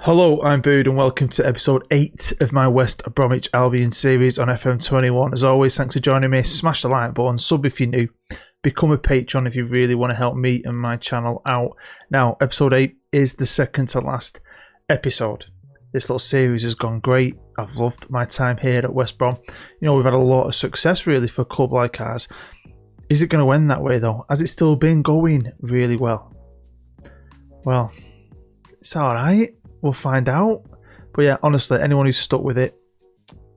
Hello, I'm Bood and welcome to episode 8 of my West Bromwich Albion series on FM21. As always, thanks for joining me. Smash the like button, sub if you're new, become a patron if you really want to help me and my channel out. Now, episode 8 is the second to last episode. This little series has gone great. I've loved my time here at West Brom. You know, we've had a lot of success really for a club like ours. Is it going to end that way though? Has it still been going really well? Well, it's alright. We'll find out. But yeah, honestly, anyone who's stuck with it,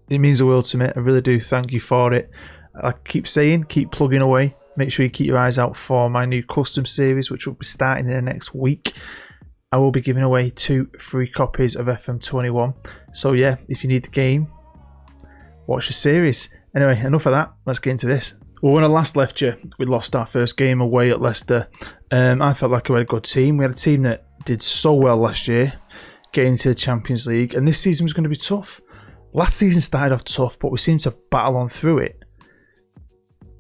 it means the world to me. I really do thank you for it. I keep saying, keep plugging away. Make sure you keep your eyes out for my new custom series, which will be starting in the next week. I will be giving away 2 free copies of FM21. So yeah, if you need the game, watch the series. Anyway, enough of that. Let's get into this. Well, when I last left you, we lost our first game away at Leicester. I felt like we had a good team. We had a team that did so well last year, getting into the Champions League, and this season was going to be tough. Last season started off tough, but we seemed to battle on through it.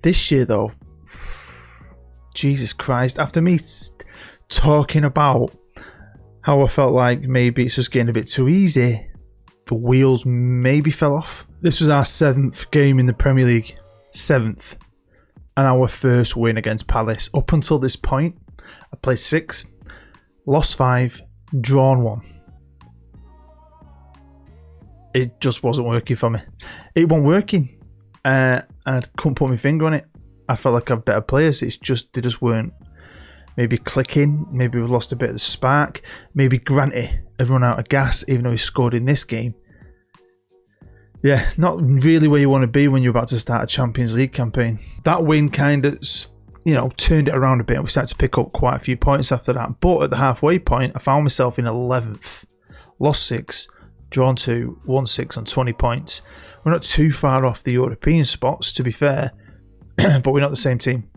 This year though, Jesus Christ, after me talking about how I felt like maybe it's just getting a bit too easy, the wheels maybe fell off. This was our 7th game in the Premier League. 7th. And our first win against Palace. Up until this point, I played 6, lost 5, drawn 1. It just wasn't working for me. It wasn't working. And I couldn't put my finger on it. I felt like I had better players. They just weren't maybe clicking. Maybe we lost a bit of the spark. Maybe Granty had run out of gas, even though he scored in this game. Yeah, not really where you want to be when you're about to start a Champions League campaign. That win kind of, turned it around a bit. We started to pick up quite a few points after that. But at the halfway point, I found myself in 11th. Lost 6. Drawn 2, won 6 on 20 points. We're not too far off the European spots, to be fair, but we're not the same team.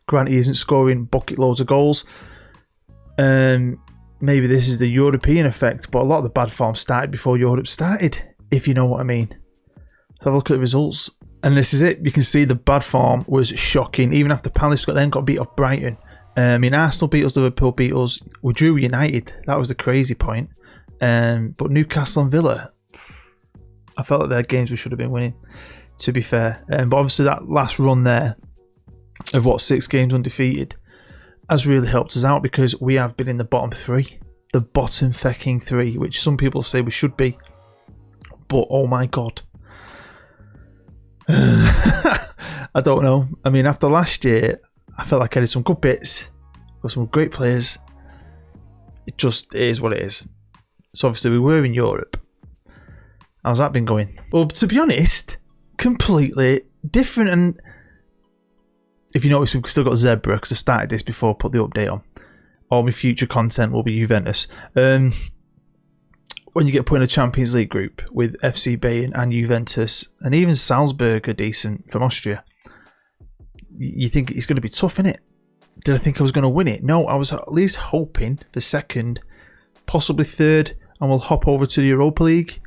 Granty isn't scoring bucket loads of goals. Maybe this is the European effect, but a lot of the bad form started before Europe started, if you know what I mean. Have a look at the results. And this is it. You can see the bad form was shocking. Even after Palace got beat off Brighton. Arsenal beat us, Liverpool beat us. We drew United. That was the crazy point. But Newcastle and Villa, I felt like their games we should have been winning, to be fair. But obviously that last run there of 6 games undefeated has really helped us out, because we have been in the bottom 3. The bottom fecking 3, which some people say we should be. But oh my god. I don't know. I mean, after last year, I felt like I did some good bits. Got some great players. It just is what it is. So obviously we were in Europe. How's that been going? Well, to be honest, completely different. And if you notice, we've still got Zebra, because I started this before I put the update on. All my future content will be Juventus. When you get put in a Champions League group with FC Bayern and Juventus, and even Salzburg are decent from Austria, you think it's going to be tough, innit? Did I think I was going to win it? No, I was at least hoping for 2nd, possibly 3rd, and we'll hop over to the Europa League.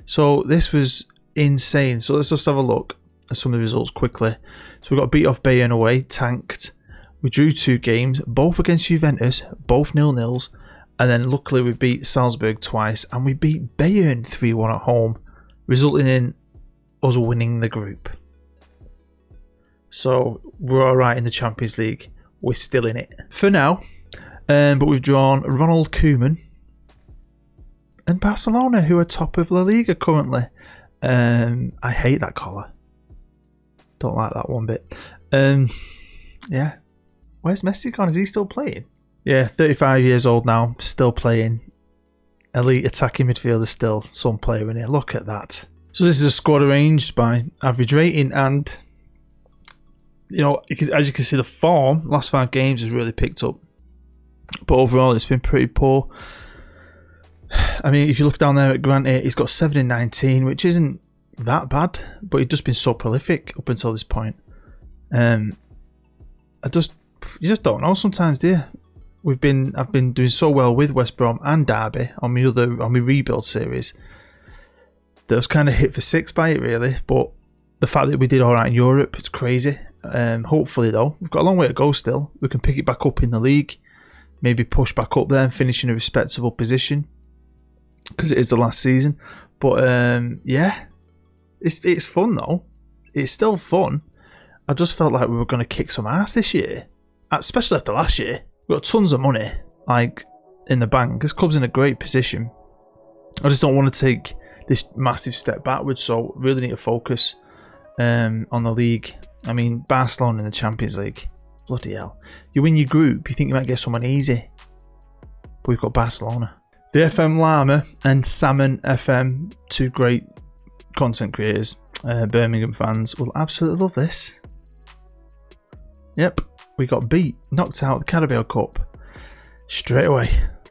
So this was insane. So let's just have a look at some of the results quickly. So we got beat off Bayern away, tanked. We drew 2 games, both against Juventus, both 0-0s. And then luckily we beat Salzburg twice, and we beat Bayern 3-1 at home, resulting in us winning the group. So we're alright in the Champions League. We're still in it for now. But we've drawn Ronald Koeman and Barcelona, who are top of La Liga currently. I hate that collar. Don't like that one bit. Yeah. Where's Messi gone? Is he still playing? Yeah, 35 years old now, still playing. Elite attacking midfielder still, some player in here. Look at that. So this is a squad arranged by average rating, and as you can see, the form last 5 games has really picked up. But overall, it's been pretty poor. I mean, if you look down there at Granty, he's got 7 in 19, which isn't that bad, but he's just been so prolific up until this point. You just don't know sometimes, do you? I've been doing so well with West Brom and Derby on my rebuild series that I was kind of hit for 6 by it, really. But the fact that we did all right in Europe, it's crazy. Hopefully, though, we've got a long way to go still. We can pick it back up in the league, maybe push back up there and finish in a respectable position. because it is the last season. But yeah, it's fun though. It's still fun. I just felt like we were going to kick some ass this year, especially after last year. We've got tons of money, like, in the bank. This club's in a great position. I just don't want to take this massive step backwards, so really need to focus on the league. I mean, Barcelona in the Champions League, bloody hell. You win your group, you think you might get someone easy, but we've got Barcelona. The FM Llama and Salmon FM, two great content creators, Birmingham fans, will absolutely love this. Yep, we got beat, knocked out the Carabao Cup straight away.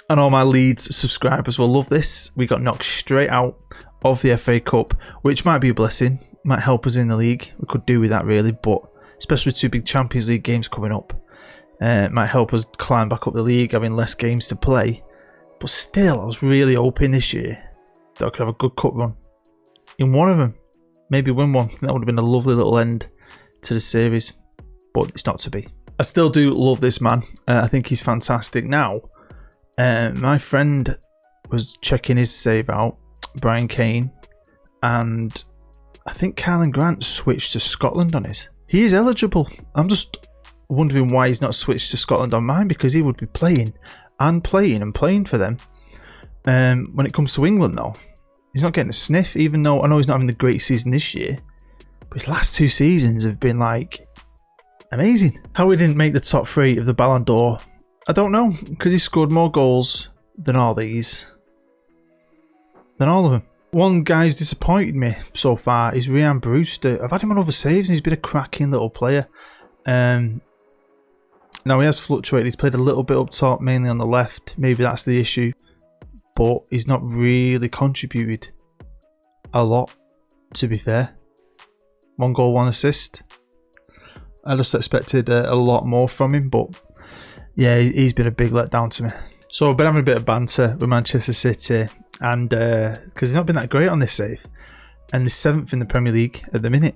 And all my Leeds subscribers will love this. We got knocked straight out of the FA Cup, which might be a blessing, might help us in the league. We could do with that really, but especially with two big Champions League games coming up, it might help us climb back up the league, having less games to play. But still, I was really hoping this year that I could have a good cup run in one of them, maybe win one. That would have been a lovely little end to the series, but it's not to be. I still do love this man. I think he's fantastic. Now, my friend was checking his save out, Brian Kane, and I think Carlin Grant switched to Scotland on his. He is eligible. I'm just wondering why he's not switched to Scotland on mine, because he would be playing for them. When it comes to England though, he's not getting a sniff, even though I know he's not having the great season this year, but his last two seasons have been like amazing. How he didn't make the top 3 of the Ballon d'Or, I don't know, because he scored more goals than all these, than all of them. One guy who's disappointed me so far is Ryan Brewster. I've had him on other saves and he's been a cracking little player. Now he has fluctuated, he's played a little bit up top, mainly on the left, maybe that's the issue, but he's not really contributed a lot, to be fair. 1 goal, 1 assist. I just expected a lot more from him, but yeah, he's been a big letdown to me. So I've been having a bit of banter with Manchester City, and because he's not been that great on this save, and he's 7th in the Premier League at the minute.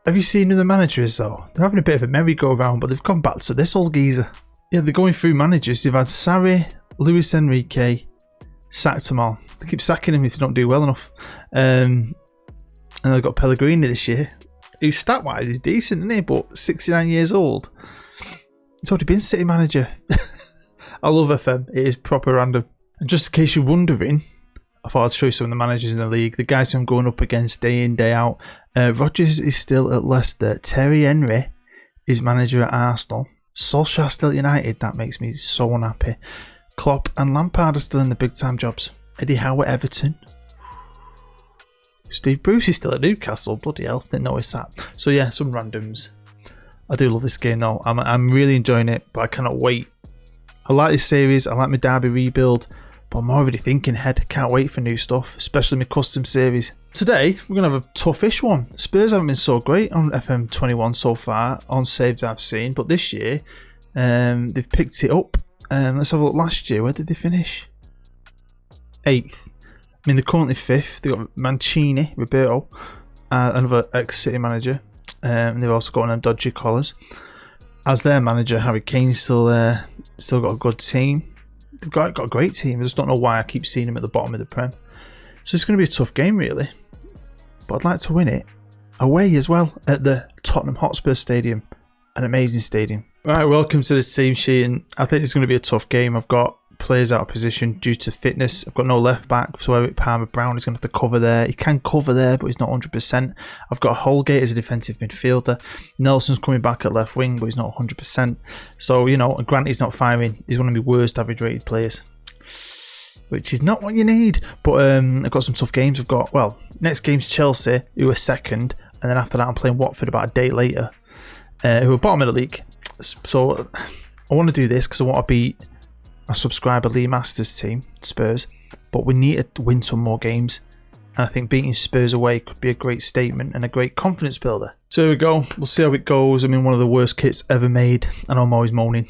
Have you seen who the manager is though? They're having a bit of a merry-go-round, but they've gone back to this old geezer. Yeah, they're going through managers. They've had Sarri, Luis Enrique, sacked them all. They keep sacking him if they don't do well enough. And they've got Pellegrini this year, who stat-wise is decent, isn't he? But 69 years old. He's already been City manager. I love FM. It is proper random. And just in case you're wondering, I thought I'd show you some of the managers in the league. The guys who I'm going up against day in, day out. Rodgers is still at Leicester. Terry Henry is manager at Arsenal. Solskjaer still at United. That makes me so unhappy. Klopp and Lampard are still in the big time jobs. Eddie Howe at Everton. Steve Bruce is still at Newcastle. Bloody hell, didn't notice that. So yeah, some randoms. I do love this game though. I'm really enjoying it, but I cannot wait. I like this series. I like my Derby rebuild, but I'm already thinking ahead. Can't wait for new stuff, especially my custom series. Today, we're going to have a toughish one. Spurs haven't been so great on FM21 so far, on saves I've seen, but this year, they've picked it up. Let's have a look. Last year, where did they finish? 8th. I mean, they're currently 5th. They've got Mancini, Roberto, another ex-City manager. And they've also got one of them dodgy collars. As their manager, Harry Kane's still there. Still got a good team. They've got a great team. I just don't know why I keep seeing them at the bottom of the Prem. So it's going to be a tough game, really. But I'd like to win it away as well at the Tottenham Hotspur Stadium. An amazing stadium. Right, welcome to the team sheet. And I think it's going to be a tough game. I've got players out of position due to fitness. I've got no left back, so Eric Palmer-Brown is going to have to cover there. He can cover there, but he's not 100%. I've got Holgate as a defensive midfielder. Nelson's coming back at left wing, but he's not 100%. So, you know, Grant is not firing. He's one of my worst average rated players, which is not what you need. But I've got some tough games. I've got, well, next game's Chelsea, who are 2nd, and then after that I'm playing Watford about a day later, who are bottom of the league. So I want to do this because I want to beat a subscriber Lee Masters team, Spurs, but we need to win some more games, and I think beating Spurs away could be a great statement and a great confidence builder. So here we go, we'll see how it goes. I mean, one of the worst kits ever made, and I'm always moaning,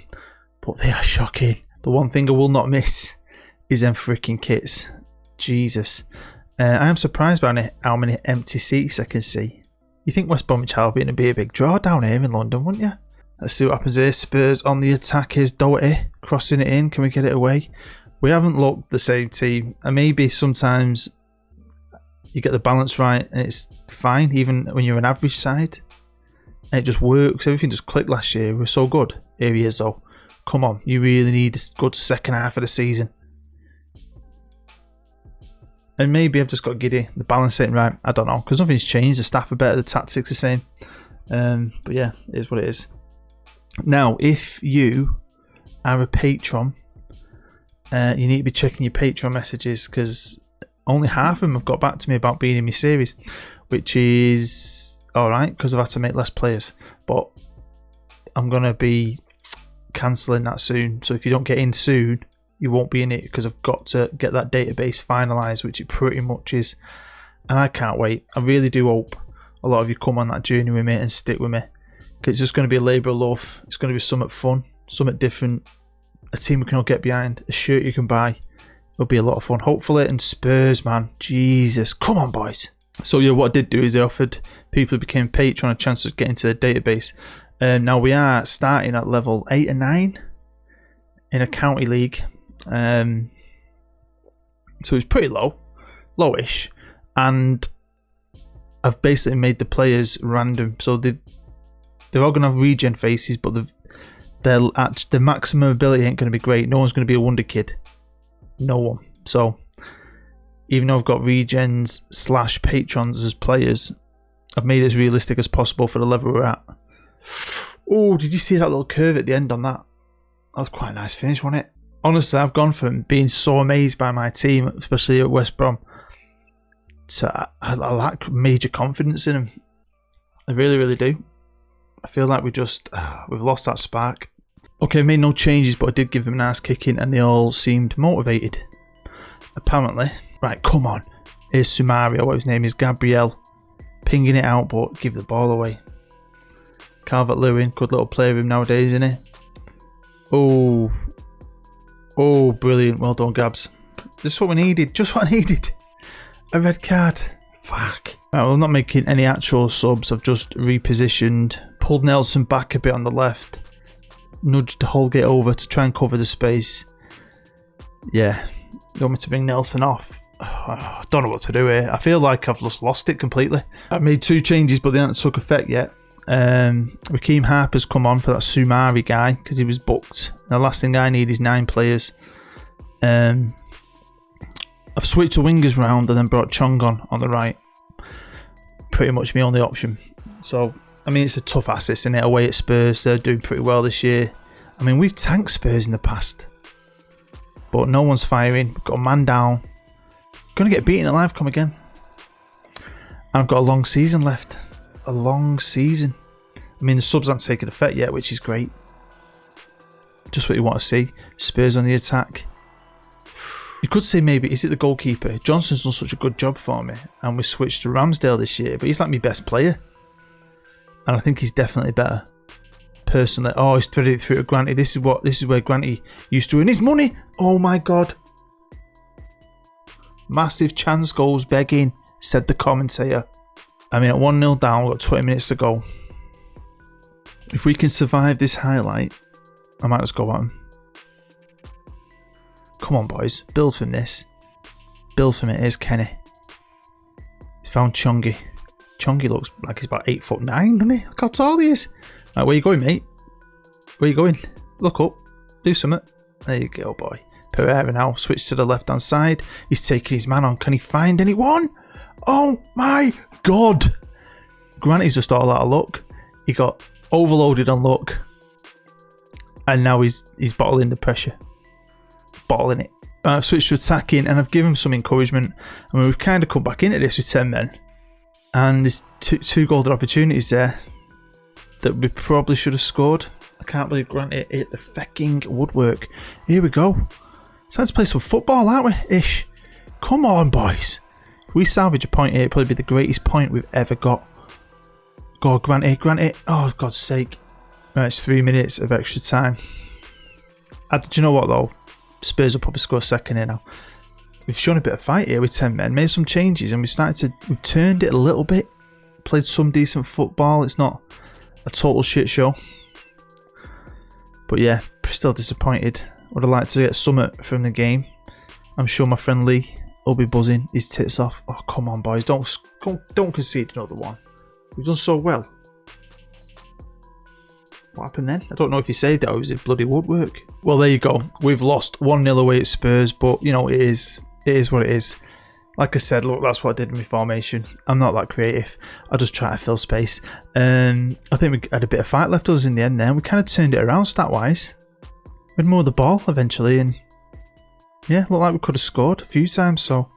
but they are shocking. The one thing I will not miss is them freaking kits. Jesus. I am surprised by how many empty seats I can see. You think West Bromwich Albion would be a big draw down here in London, wouldn't you? Let's see what happens here. Spurs on the attack is Doherty crossing it in. Can we get it away? We haven't looked the same team, and maybe sometimes you get the balance right and it's fine, even when you're an average side, and it just works. Everything just clicked last year. We were so good. Here he is though. Come on, you really need a good second half of the season. And maybe I've just got giddy. The balance ain't right. I don't know, because nothing's changed. The staff are better. The tactics are the same. But yeah, it is what it is. Now, if you are a patron, you need to be checking your Patreon messages, because only half of them have got back to me about being in my series, which is alright because I've had to make less players. But I'm going to be cancelling that soon. So if you don't get in soon, you won't be in it, because I've got to get that database finalised, which it pretty much is. And I can't wait. I really do hope a lot of you come on that journey with me and stick with me, because it's just going to be a labour of love. It's going to be something fun, something different, a team we can all get behind, a shirt you can buy. It'll be a lot of fun, hopefully. And Spurs, man, Jesus, come on, boys. So yeah, what I did do is they offered people who became patron a chance to get into the database. Now we are starting at level 8 and 9 in a county league. So it's pretty lowish, and I've basically made the players random. So they're all going to have regen faces, but the maximum ability ain't going to be great. No one's going to be a wonder kid. No one. So even though I've got regens / patrons as players, I've made it as realistic as possible for the level we're at. Oh, did you see that little curve at the end on that? That was quite a nice finish, wasn't it? Honestly, I've gone from being so amazed by my team, especially at West Brom, to I lack major confidence in them. I really, really do. I feel like we've lost that spark. Okay, I made no changes, but I did give them a nice kicking, and they all seemed motivated. Apparently. Right, come on. Here's Sumario, what his name is, Gabriel. Pinging it out, but give the ball away. Calvert-Lewin, good little play with him nowadays, isn't he? Oh, brilliant. Well done, Gabs. Just what we needed. Just what I needed. A red card. Fuck. Right, well, I'm not making any actual subs. I've just repositioned. Pulled Nelson back a bit on the left. Nudged Holgate over to try and cover the space. Yeah. You want me to bring Nelson off? I don't know what to do here. I feel like I've just lost it completely. I've made 2 changes, but they haven't took effect yet. Raheem Harper's come on for that Sumari guy because he was booked. The last thing I need is 9 players. I've switched the wingers round and then brought Chong on the right. Pretty much my only option. So I mean, it's a tough asset, isn't it? Away at Spurs, they're doing pretty well this year. I mean, we've tanked Spurs in the past, but no one's firing. We've got a man down. Gonna get beaten at LiveCom again. And I've got a long season left. A long season. I mean, the subs aren't taking effect yet, which is great. Just what you want to see. Spurs on the attack. You could say maybe, is it the goalkeeper? Johnson's done such a good job for me, and we switched to Ramsdale this year, but he's like my best player. And I think he's definitely better. Personally. Oh, he's threaded it through to Granty. This is where Granty used to win his money. Oh my god. Massive chance goals begging, said the commentator. I mean, at 1-0 down, we've got 20 minutes to go. If we can survive this highlight, I might just go at him. Come on, boys. Build from this. Build from it. Here's Kenny. He's found Chongi. Chongi looks like he's about 8'9", doesn't he? Look how tall he is. Right, where you going, mate? Where you going? Look up. Do something. There you go, boy. Pereira now. Switch to the left-hand side. He's taking his man on. Can he find anyone? Oh, my God. Granny's just all out of luck. He got overloaded on luck. And now he's bottling the pressure. Bottling it. I've switched to attacking and I've given him some encouragement. I mean, we've kind of come back into this with 10 men. And there's two golden opportunities there that we probably should have scored. I can't believe Grant hit the fucking woodwork. Here we go. It's time to play some football, aren't we? Ish. Come on, boys. If we salvage a point here, it'll probably be the greatest point we've ever got. Go, Grant it. Oh, God's sake. Right, it's 3 minutes of extra time. Do you know what, though? Spurs will probably score a second here now. We've shown a bit of fight here with 10 men, made some changes, and we've turned it a little bit. Played some decent football. It's not a total shit show. But yeah, still disappointed. Would have liked to get summit from the game. I'm sure my friend Lee will be buzzing his tits off. Oh, come on, boys. Don't concede another one. We've done so well. What happened then? I don't know if he saved it or was it bloody woodwork. Well, there you go. We've lost 1-0 away at Spurs, but, you know, it is what it is. Like I said, look, that's what I did in my formation. I'm not that creative. I just try to fill space. I think we had a bit of fight left us in the end there. We kind of turned it around stat-wise. We had more of the ball eventually, and yeah, looked like we could have scored a few times, so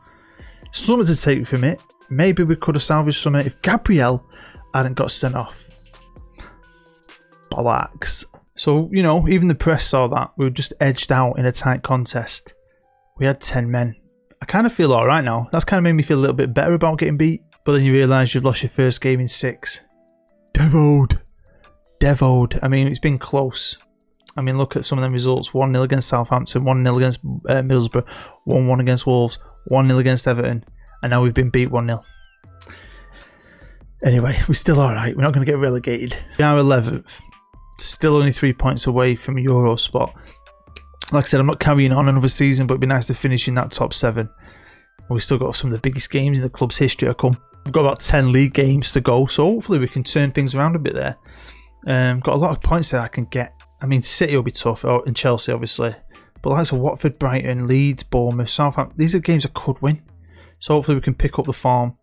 something to take from it. Maybe we could have salvaged something if Gabriel hadn't got sent off. Bollocks. So, you know, even the press saw that. We were just edged out in a tight contest. We had 10 men. I kind of feel alright now. That's kind of made me feel a little bit better about getting beat. But then you realise you've lost your first game in 6. Devoed. I mean, it's been close. I mean, look at some of them results. 1-0 against Southampton, 1-0 against Middlesbrough, 1-1 against Wolves, 1-0 against Everton, and now we've been beat 1-0. Anyway, we're still alright. We're not going to get relegated. We are 11th. Still only 3 points away from a Euro spot. Like I said, I'm not carrying on another season, but it'd be nice to finish in that top 7. We've still got some of the biggest games in the club's history to come. We've got about 10 league games to go, so hopefully we can turn things around a bit there. Got a lot of points there I can get. I mean, City will be tough, and Chelsea obviously. But like Watford, Brighton, Leeds, Bournemouth, Southampton, these are games I could win. So hopefully we can pick up the form,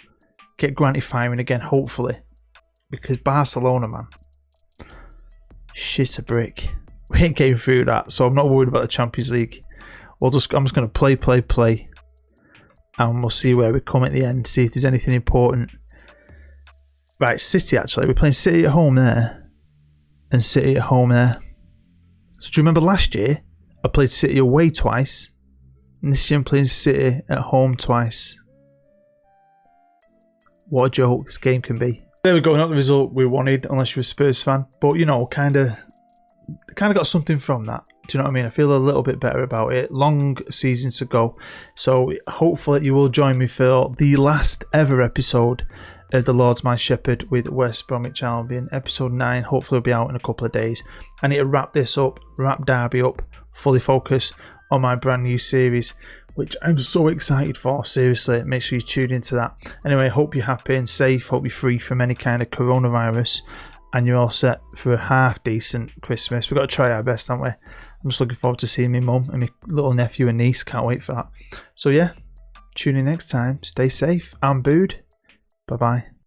get Granty firing again, hopefully. Because Barcelona, man, shit a brick. We ain't getting through that, so I'm not worried about the Champions League. I'm just going to play. And we'll see where we come at the end, see if there's anything important. Right, City actually. We're playing City at home there. And City at home there. So do you remember last year? I played City away twice. And this year I'm playing City at home twice. What a joke this game can be. There we go, not the result we wanted, unless you're a Spurs fan. But, you know, kind of got something from that. Do you know what I mean? I feel a little bit better about it. Long season to go. So hopefully you will join me for the last ever episode of The Lord's My Shepherd with West Bromwich Albion. Episode 9 hopefully will be out in a couple of days. I need to wrap this up, wrap Derby up, fully focus on my brand new series, which I'm so excited for. Seriously, make sure you tune into that. Anyway, hope you're happy and safe. Hope you're free from any kind of coronavirus. And you're all set for a half decent Christmas. We've got to try our best, haven't we? I'm just looking forward to seeing my mum and my little nephew and niece. Can't wait for that. So yeah, tune in next time. Stay safe. I'm Bood. Bye-bye.